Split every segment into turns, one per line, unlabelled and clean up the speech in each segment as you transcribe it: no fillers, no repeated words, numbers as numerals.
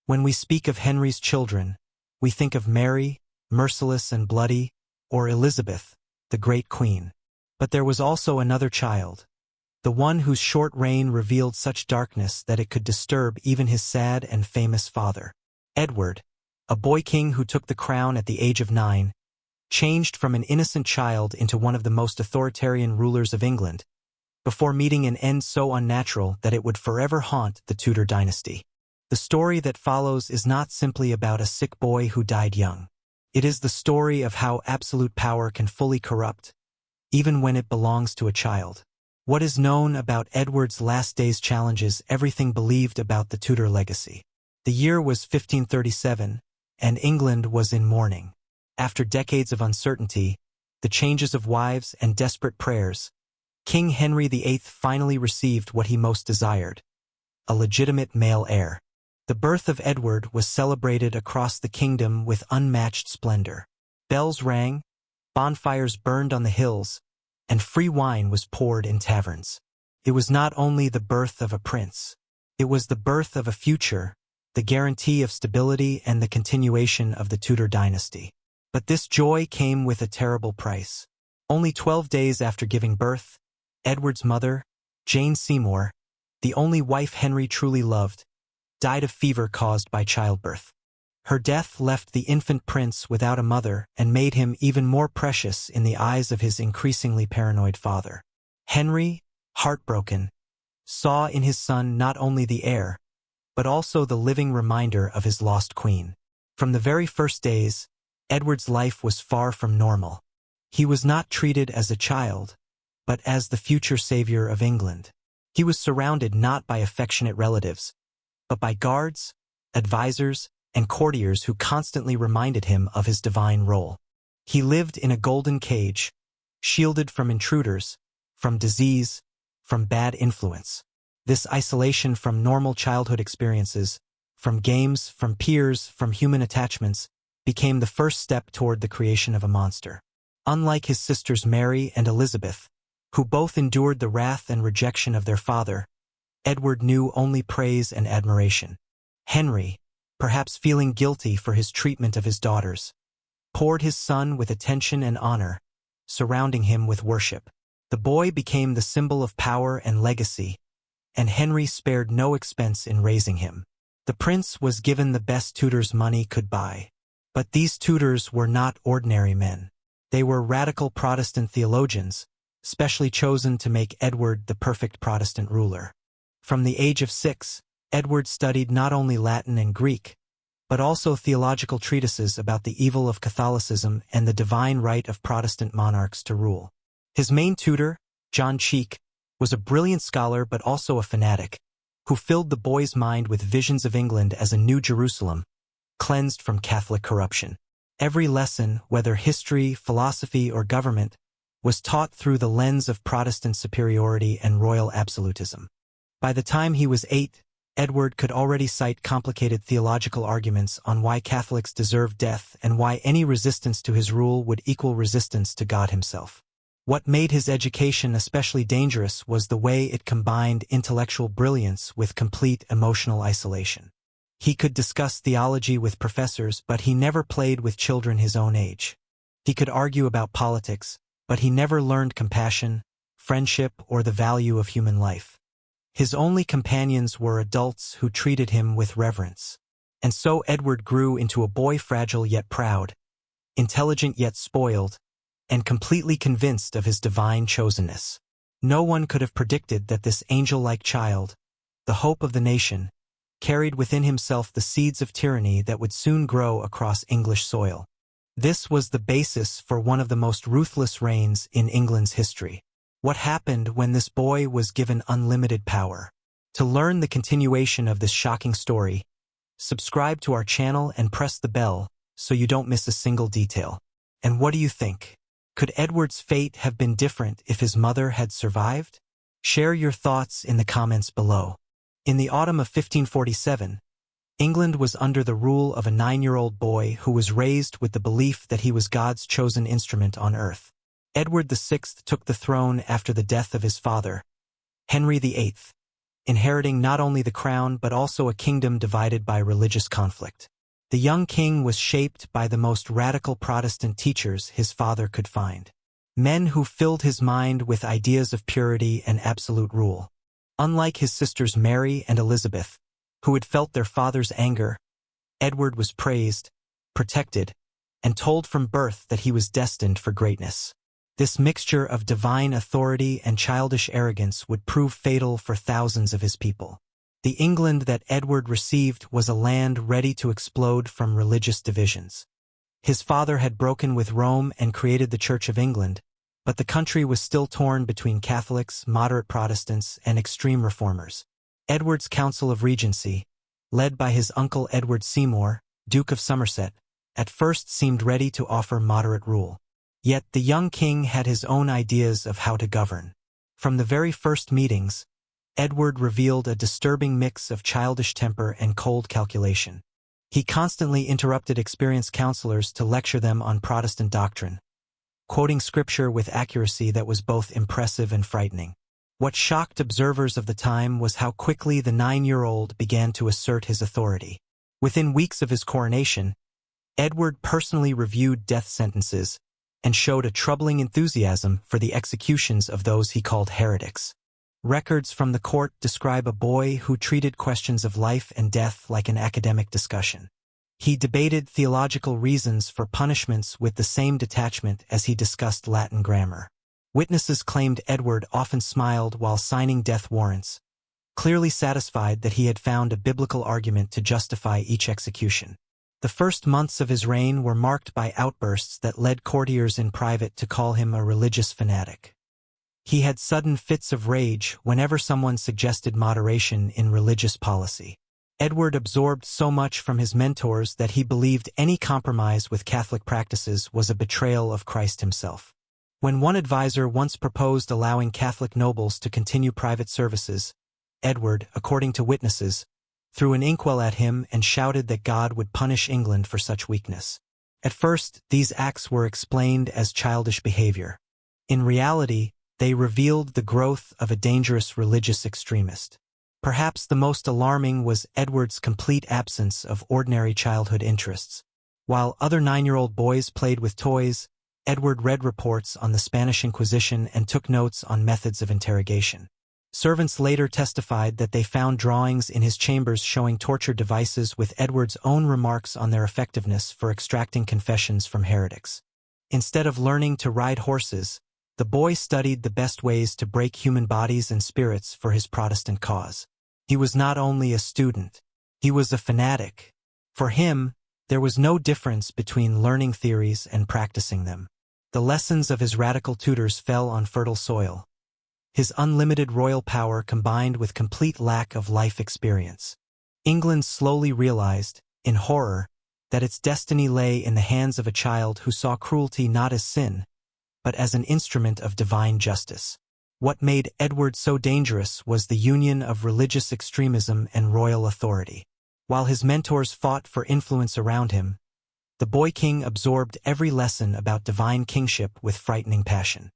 When we speak of Henry's children, we think of Mary, merciless and bloody, or Elizabeth, the great queen. But there was also another child, the one whose short reign revealed such darkness that it could disturb even his sad and famous father. Edward, a boy king who took the crown at the age of 9, changed from an innocent child into one of the most authoritarian rulers of England, before meeting an end so unnatural that it would forever haunt the Tudor dynasty. The story that follows is not simply about a sick boy who died young. It is the story of how absolute power can fully corrupt, even when it belongs to a child. What is known about Edward's last days challenges everything believed about the Tudor legacy. The year was 1537, and England was in mourning. After decades of uncertainty, the changes of wives and desperate prayers, King Henry VIII finally received what he most desired: a legitimate male heir. The birth of Edward was celebrated across the kingdom with unmatched splendor. Bells rang, bonfires burned on the hills, and free wine was poured in taverns. It was not only the birth of a prince. It was the birth of a future, the guarantee of stability and the continuation of the Tudor dynasty. But this joy came with a terrible price. Only 12 days after giving birth, Edward's mother, Jane Seymour, the only wife Henry truly loved, died of fever caused by childbirth. Her death left the infant prince without a mother and made him even more precious in the eyes of his increasingly paranoid father. Henry, heartbroken, saw in his son not only the heir, but also the living reminder of his lost queen. From the very first days, Edward's life was far from normal. He was not treated as a child, but as the future savior of England. He was surrounded not by affectionate relatives, but by guards, advisors, and courtiers who constantly reminded him of his divine role. He lived in a golden cage, shielded from intruders, from disease, from bad influence. This isolation from normal childhood experiences, from games, from peers, from human attachments, became the first step toward the creation of a monster. Unlike his sisters Mary and Elizabeth, who both endured the wrath and rejection of their father, Edward knew only praise and admiration. Henry, perhaps feeling guilty for his treatment of his daughters, poured his son with attention and honor, surrounding him with worship. The boy became the symbol of power and legacy, and Henry spared no expense in raising him. The prince was given the best tutors money could buy. But these tutors were not ordinary men. They were radical Protestant theologians, specially chosen to make Edward the perfect Protestant ruler. From the age of 6, Edward studied not only Latin and Greek, but also theological treatises about the evil of Catholicism and the divine right of Protestant monarchs to rule. His main tutor, John Cheek, was a brilliant scholar but also a fanatic, who filled the boy's mind with visions of England as a new Jerusalem, cleansed from Catholic corruption. Every lesson, whether history, philosophy, or government, was taught through the lens of Protestant superiority and royal absolutism. By the time he was 8, Edward could already cite complicated theological arguments on why Catholics deserved death and why any resistance to his rule would equal resistance to God himself. What made his education especially dangerous was the way it combined intellectual brilliance with complete emotional isolation. He could discuss theology with professors, but he never played with children his own age. He could argue about politics, but he never learned compassion, friendship, or the value of human life. His only companions were adults who treated him with reverence. And so Edward grew into a boy fragile yet proud, intelligent yet spoiled, and completely convinced of his divine chosenness. No one could have predicted that this angel-like child, the hope of the nation, carried within himself the seeds of tyranny that would soon grow across English soil. This was the basis for one of the most ruthless reigns in England's history. What happened when this boy was given unlimited power? To learn the continuation of this shocking story, subscribe to our channel and press the bell so you don't miss a single detail. And what do you think? Could Edward's fate have been different if his mother had survived? Share your thoughts in the comments below. In the autumn of 1547, England was under the rule of a 9-year-old boy who was raised with the belief that he was God's chosen instrument on earth. Edward VI took the throne after the death of his father, Henry VIII, inheriting not only the crown but also a kingdom divided by religious conflict. The young king was shaped by the most radical Protestant teachers his father could find. Men who filled his mind with ideas of purity and absolute rule. Unlike his sisters Mary and Elizabeth, who had felt their father's anger, Edward was praised, protected, and told from birth that he was destined for greatness. This mixture of divine authority and childish arrogance would prove fatal for thousands of his people. The England that Edward received was a land ready to explode from religious divisions. His father had broken with Rome and created the Church of England, but the country was still torn between Catholics, moderate Protestants, and extreme reformers. Edward's Council of Regency, led by his uncle Edward Seymour, Duke of Somerset, at first seemed ready to offer moderate rule. Yet the young king had his own ideas of how to govern. From the very first meetings, Edward revealed a disturbing mix of childish temper and cold calculation. He constantly interrupted experienced counselors to lecture them on Protestant doctrine, quoting scripture with accuracy that was both impressive and frightening. What shocked observers of the time was how quickly the 9-year-old began to assert his authority. Within weeks of his coronation, Edward personally reviewed death sentences and showed a troubling enthusiasm for the executions of those he called heretics. Records from the court describe a boy who treated questions of life and death like an academic discussion. He debated theological reasons for punishments with the same detachment as he discussed Latin grammar. Witnesses claimed Edward often smiled while signing death warrants, clearly satisfied that he had found a biblical argument to justify each execution. The first months of his reign were marked by outbursts that led courtiers in private to call him a religious fanatic. He had sudden fits of rage whenever someone suggested moderation in religious policy. Edward absorbed so much from his mentors that he believed any compromise with Catholic practices was a betrayal of Christ himself. When one advisor once proposed allowing Catholic nobles to continue private services, Edward, according to witnesses, threw an inkwell at him and shouted that God would punish England for such weakness. At first, these acts were explained as childish behavior. In reality, they revealed the growth of a dangerous religious extremist. Perhaps the most alarming was Edward's complete absence of ordinary childhood interests. While other 9-year-old boys played with toys, Edward read reports on the Spanish Inquisition and took notes on methods of interrogation. Servants later testified that they found drawings in his chambers showing torture devices with Edward's own remarks on their effectiveness for extracting confessions from heretics. Instead of learning to ride horses, the boy studied the best ways to break human bodies and spirits for his Protestant cause. He was not only a student, he was a fanatic. For him, there was no difference between learning theories and practicing them. The lessons of his radical tutors fell on fertile soil. His unlimited royal power combined with complete lack of life experience. England slowly realized, in horror, that its destiny lay in the hands of a child who saw cruelty not as sin, but as an instrument of divine justice. What made Edward so dangerous was the union of religious extremism and royal authority. While his mentors fought for influence around him, the boy king absorbed every lesson about divine kingship with frightening passion.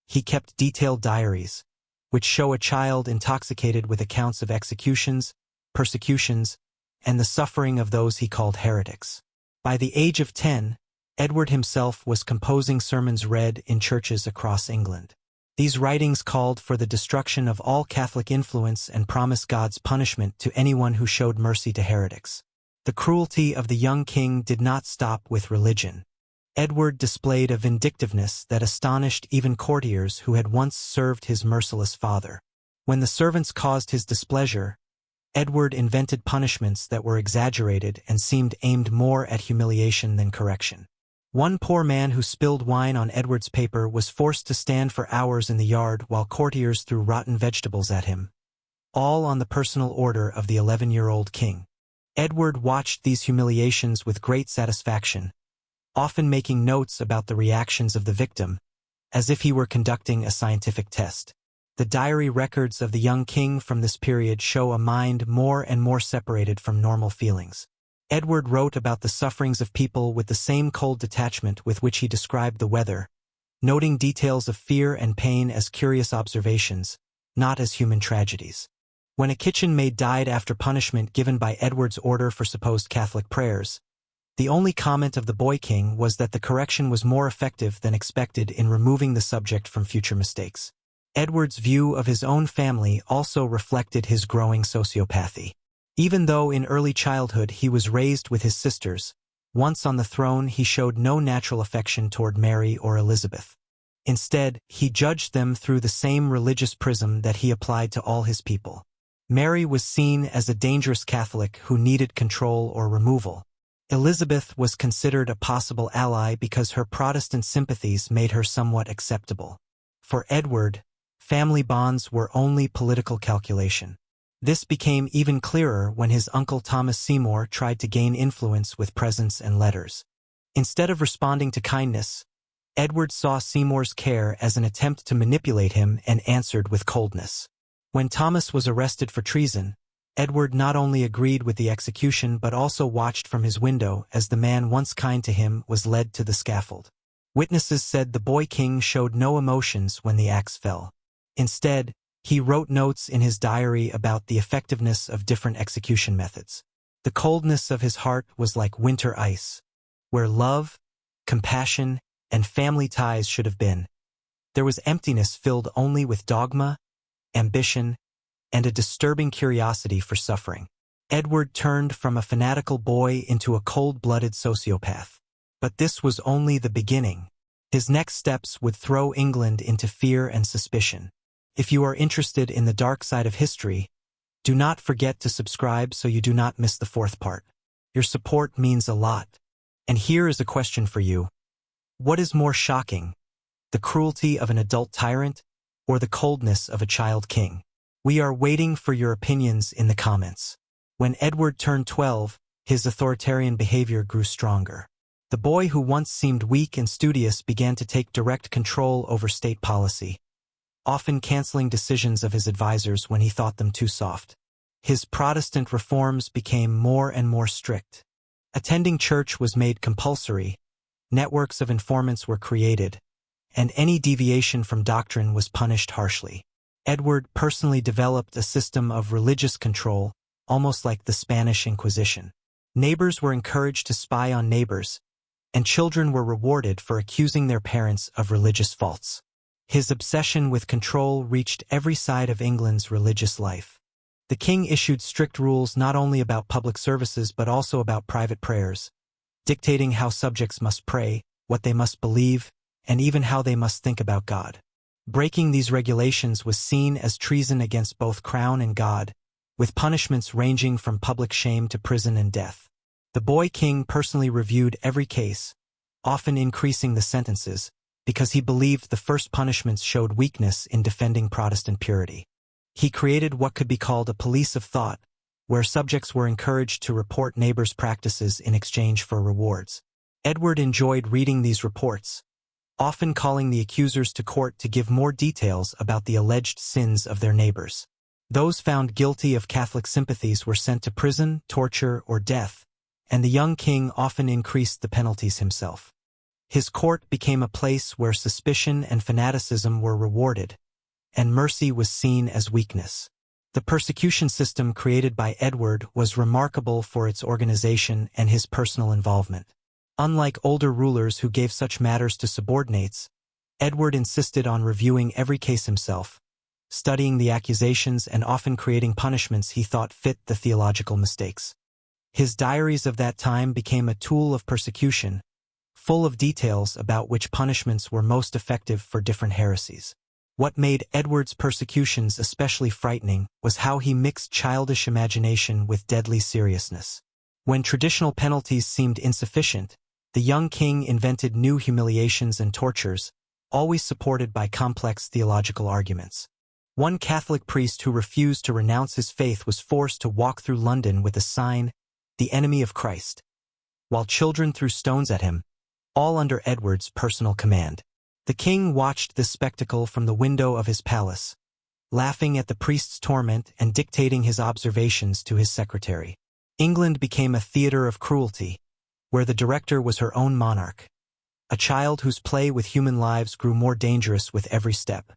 He kept detailed diaries, which show a child intoxicated with accounts of executions, persecutions, and the suffering of those he called heretics. By the age of 10, Edward himself was composing sermons read in churches across England. These writings called for the destruction of all Catholic influence and promised God's punishment to anyone who showed mercy to heretics. The cruelty of the young king did not stop with religion. Edward displayed a vindictiveness that astonished even courtiers who had once served his merciless father. When the servants caused his displeasure, Edward invented punishments that were exaggerated and seemed aimed more at humiliation than correction. One poor man who spilled wine on Edward's paper was forced to stand for hours in the yard while courtiers threw rotten vegetables at him, all on the personal order of the 11-year-old king. Edward watched these humiliations with great satisfaction, often making notes about the reactions of the victim, as if he were conducting a scientific test. The diary records of the young king from this period show a mind more and more separated from normal feelings. Edward wrote about the sufferings of people with the same cold detachment with which he described the weather, noting details of fear and pain as curious observations, not as human tragedies. When a kitchen maid died after punishment given by Edward's order for supposed Catholic prayers, the only comment of the boy king was that the correction was more effective than expected in removing the subject from future mistakes. Edward's view of his own family also reflected his growing sociopathy. Even though in early childhood he was raised with his sisters, once on the throne he showed no natural affection toward Mary or Elizabeth. Instead, he judged them through the same religious prism that he applied to all his people. Mary was seen as a dangerous Catholic who needed control or removal. Elizabeth was considered a possible ally because her Protestant sympathies made her somewhat acceptable. For Edward, family bonds were only political calculation. This became even clearer when his uncle Thomas Seymour tried to gain influence with presents and letters. Instead of responding to kindness, Edward saw Seymour's care as an attempt to manipulate him and answered with coldness. When Thomas was arrested for treason, Edward not only agreed with the execution but also watched from his window as the man once kind to him was led to the scaffold. Witnesses said the boy king showed no emotions when the axe fell. Instead, he wrote notes in his diary about the effectiveness of different execution methods. The coldness of his heart was like winter ice, where love, compassion, and family ties should have been. There was emptiness filled only with dogma, ambition, and a disturbing curiosity for suffering. Edward turned from a fanatical boy into a cold-blooded sociopath. But this was only the beginning. His next steps would throw England into fear and suspicion. If you are interested in the dark side of history, do not forget to subscribe so you do not miss the fourth part. Your support means a lot. And here is a question for you. What is more shocking, the cruelty of an adult tyrant or the coldness of a child king? We are waiting for your opinions in the comments. When Edward turned 12, his authoritarian behavior grew stronger. The boy who once seemed weak and studious began to take direct control over state policy, often canceling decisions of his advisors when he thought them too soft. His Protestant reforms became more and more strict. Attending church was made compulsory, networks of informants were created, and any deviation from doctrine was punished harshly. Edward personally developed a system of religious control, almost like the Spanish Inquisition. Neighbors were encouraged to spy on neighbors, and children were rewarded for accusing their parents of religious faults. His obsession with control reached every side of England's religious life. The king issued strict rules not only about public services but also about private prayers, dictating how subjects must pray, what they must believe, and even how they must think about God. Breaking these regulations was seen as treason against both crown and God, with punishments ranging from public shame to prison and death. The boy king personally reviewed every case, often increasing the sentences, because he believed the first punishments showed weakness in defending Protestant purity. He created what could be called a police of thought, where subjects were encouraged to report neighbors' practices in exchange for rewards. Edward enjoyed reading these reports, often calling the accusers to court to give more details about the alleged sins of their neighbors. Those found guilty of Catholic sympathies were sent to prison, torture, or death, and the young king often increased the penalties himself. His court became a place where suspicion and fanaticism were rewarded, and mercy was seen as weakness. The persecution system created by Edward was remarkable for its organization and his personal involvement. Unlike older rulers who gave such matters to subordinates, Edward insisted on reviewing every case himself, studying the accusations and often creating punishments he thought fit the theological mistakes. His diaries of that time became a tool of persecution, full of details about which punishments were most effective for different heresies. What made Edward's persecutions especially frightening was how he mixed childish imagination with deadly seriousness. When traditional penalties seemed insufficient, the young king invented new humiliations and tortures, always supported by complex theological arguments. One Catholic priest who refused to renounce his faith was forced to walk through London with a sign, "The Enemy of Christ," while children threw stones at him, all under Edward's personal command. The king watched this spectacle from the window of his palace, laughing at the priest's torment and dictating his observations to his secretary. England became a theater of cruelty, where the director was her own monarch, a child whose play with human lives grew more dangerous with every step.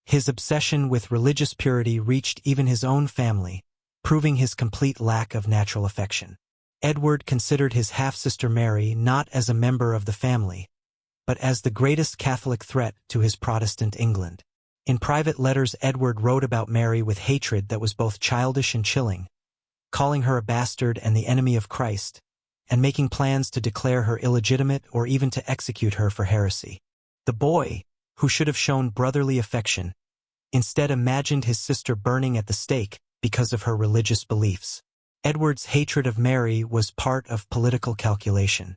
His obsession with religious purity reached even his own family, proving his complete lack of natural affection. Edward considered his half-sister Mary not as a member of the family, but as the greatest Catholic threat to his Protestant England. In private letters, Edward wrote about Mary with hatred that was both childish and chilling, calling her a bastard and the enemy of Christ, and making plans to declare her illegitimate or even to execute her for heresy. The boy, who should have shown brotherly affection, instead imagined his sister burning at the stake because of her religious beliefs. Edward's hatred of Mary was part of political calculation.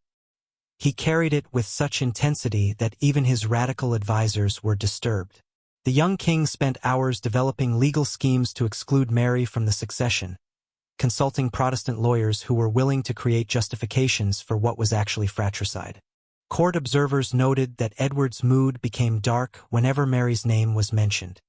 He carried it with such intensity that even his radical advisors were disturbed. The young king spent hours developing legal schemes to exclude Mary from the succession, consulting Protestant lawyers who were willing to create justifications for what was actually fratricide. Court observers noted that Edward's mood became dark whenever Mary's name was mentioned.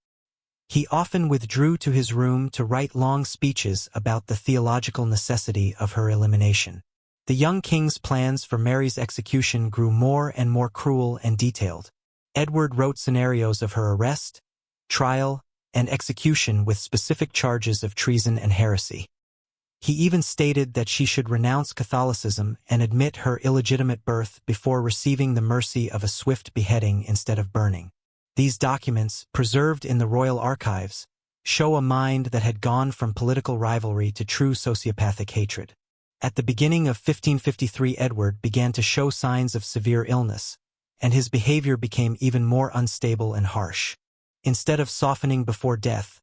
He often withdrew to his room to write long speeches about the theological necessity of her elimination. The young king's plans for Mary's execution grew more and more cruel and detailed. Edward wrote scenarios of her arrest, trial, and execution with specific charges of treason and heresy. He even stated that she should renounce Catholicism and admit her illegitimate birth before receiving the mercy of a swift beheading instead of burning. These documents, preserved in the royal archives, show a mind that had gone from political rivalry to true sociopathic hatred. At the beginning of 1553, Edward began to show signs of severe illness, and his behavior became even more unstable and harsh. Instead of softening before death,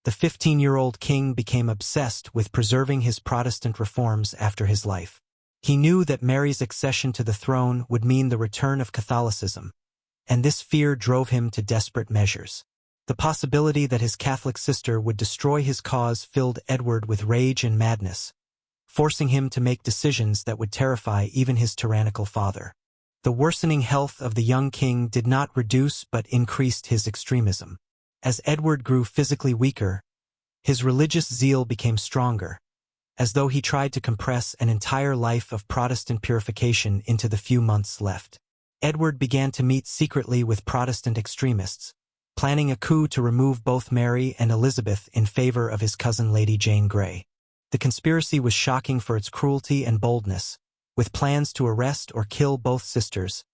the 15-year-old king became obsessed with preserving his Protestant reforms after his life. He knew that Mary's accession to the throne would mean the return of Catholicism, and this fear drove him to desperate measures. The possibility that his Catholic sister would destroy his cause filled Edward with rage and madness, forcing him to make decisions that would terrify even his tyrannical father. The worsening health of the young king did not reduce but increased his extremism. As Edward grew physically weaker, his religious zeal became stronger, as though he tried to compress an entire life of Protestant purification into the few months left. Edward began to meet secretly with Protestant extremists, planning a coup to remove both Mary and Elizabeth in favor of his cousin Lady Jane Grey. The conspiracy was shocking for its cruelty and boldness, with plans to arrest or kill both sisters,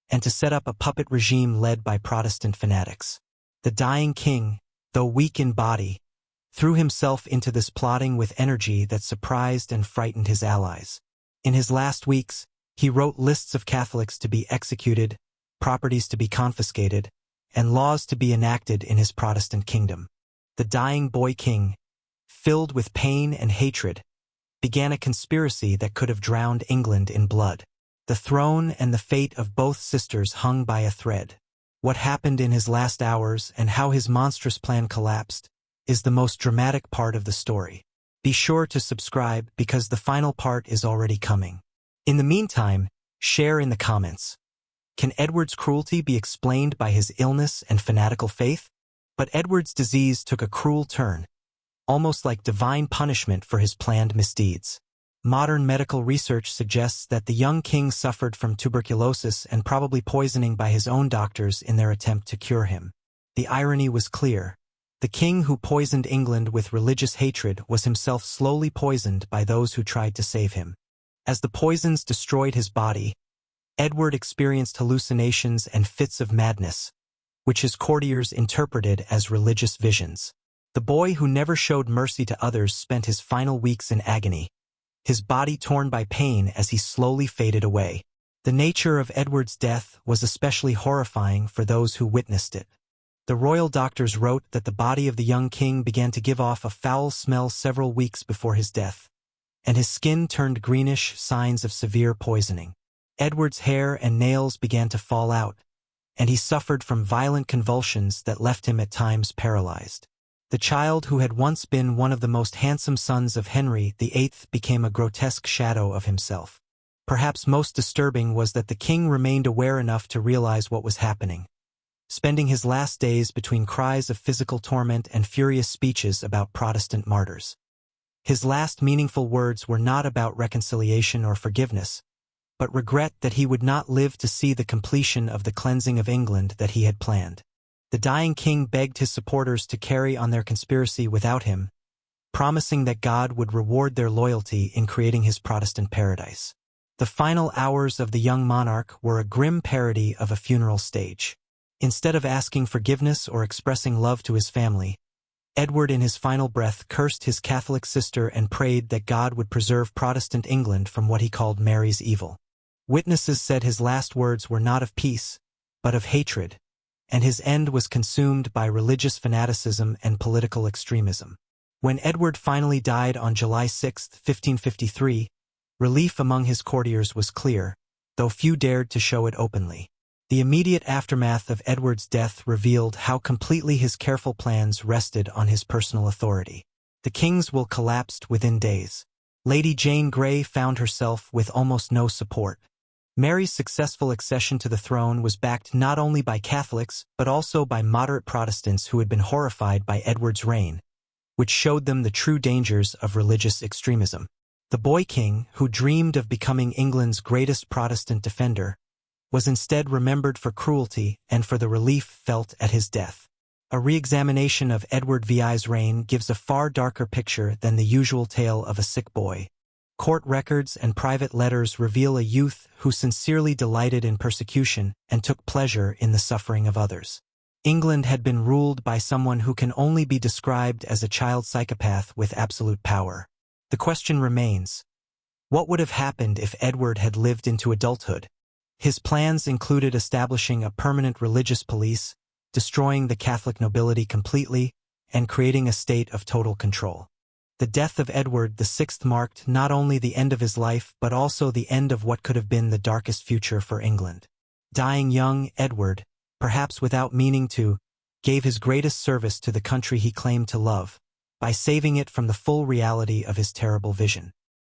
and to set up a puppet regime led by Protestant fanatics. The dying king, though weak in body, threw himself into this plotting with energy that surprised and frightened his allies. In his last weeks, he wrote lists of Catholics to be executed, properties to be confiscated, and laws to be enacted in his Protestant kingdom. The dying boy king, filled with pain and hatred, began a conspiracy that could have drowned England in blood. The throne and the fate of both sisters hung by a thread. What happened in his last hours and how his monstrous plan collapsed is the most dramatic part of the story. Be sure to subscribe because the final part is already coming. In the meantime, share in the comments. Can Edward's cruelty be explained by his illness and fanatical faith? But Edward's disease took a cruel turn, almost like divine punishment for his planned misdeeds. Modern medical research suggests that the young king suffered from tuberculosis and probably poisoning by his own doctors in their attempt to cure him. The irony was clear. The king who poisoned England with religious hatred was himself slowly poisoned by those who tried to save him. As the poisons destroyed his body, Edward experienced hallucinations and fits of madness, which his courtiers interpreted as religious visions. The boy who never showed mercy to others spent his final weeks in agony, his body torn by pain as he slowly faded away. The nature of Edward's death was especially horrifying for those who witnessed it. The royal doctors wrote that the body of the young king began to give off a foul smell several weeks before his death, and his skin turned greenish, signs of severe poisoning. Edward's hair and nails began to fall out, and he suffered from violent convulsions that left him at times paralyzed. The child who had once been one of the most handsome sons of Henry VIII became a grotesque shadow of himself. Perhaps most disturbing was that the king remained aware enough to realize what was happening, spending his last days between cries of physical torment and furious speeches about Protestant martyrs. His last meaningful words were not about reconciliation or forgiveness, but regret that he would not live to see the completion of the cleansing of England that he had planned. The dying king begged his supporters to carry on their conspiracy without him, promising that God would reward their loyalty in creating his Protestant paradise. The final hours of the young monarch were a grim parody of a funeral stage. Instead of asking forgiveness or expressing love to his family, Edward in his final breath cursed his Catholic sister and prayed that God would preserve Protestant England from what he called Mary's evil. Witnesses said his last words were not of peace, but of hatred, and his end was consumed by religious fanaticism and political extremism. When Edward finally died on July 6, 1553, relief among his courtiers was clear, though few dared to show it openly. The immediate aftermath of Edward's death revealed how completely his careful plans rested on his personal authority. The king's will collapsed within days. Lady Jane Grey found herself with almost no support. Mary's successful accession to the throne was backed not only by Catholics but also by moderate Protestants who had been horrified by Edward's reign, which showed them the true dangers of religious extremism. The boy king, who dreamed of becoming England's greatest Protestant defender, was instead remembered for cruelty and for the relief felt at his death. A re-examination of Edward VI's reign gives a far darker picture than the usual tale of a sick boy. Court records and private letters reveal a youth who sincerely delighted in persecution and took pleasure in the suffering of others. England had been ruled by someone who can only be described as a child psychopath with absolute power. The question remains, what would have happened if Edward had lived into adulthood? His plans included establishing a permanent religious police, destroying the Catholic nobility completely, and creating a state of total control. The death of Edward VI marked not only the end of his life but also the end of what could have been the darkest future for England. Dying young, Edward, perhaps without meaning to, gave his greatest service to the country he claimed to love, by saving it from the full reality of his terrible vision.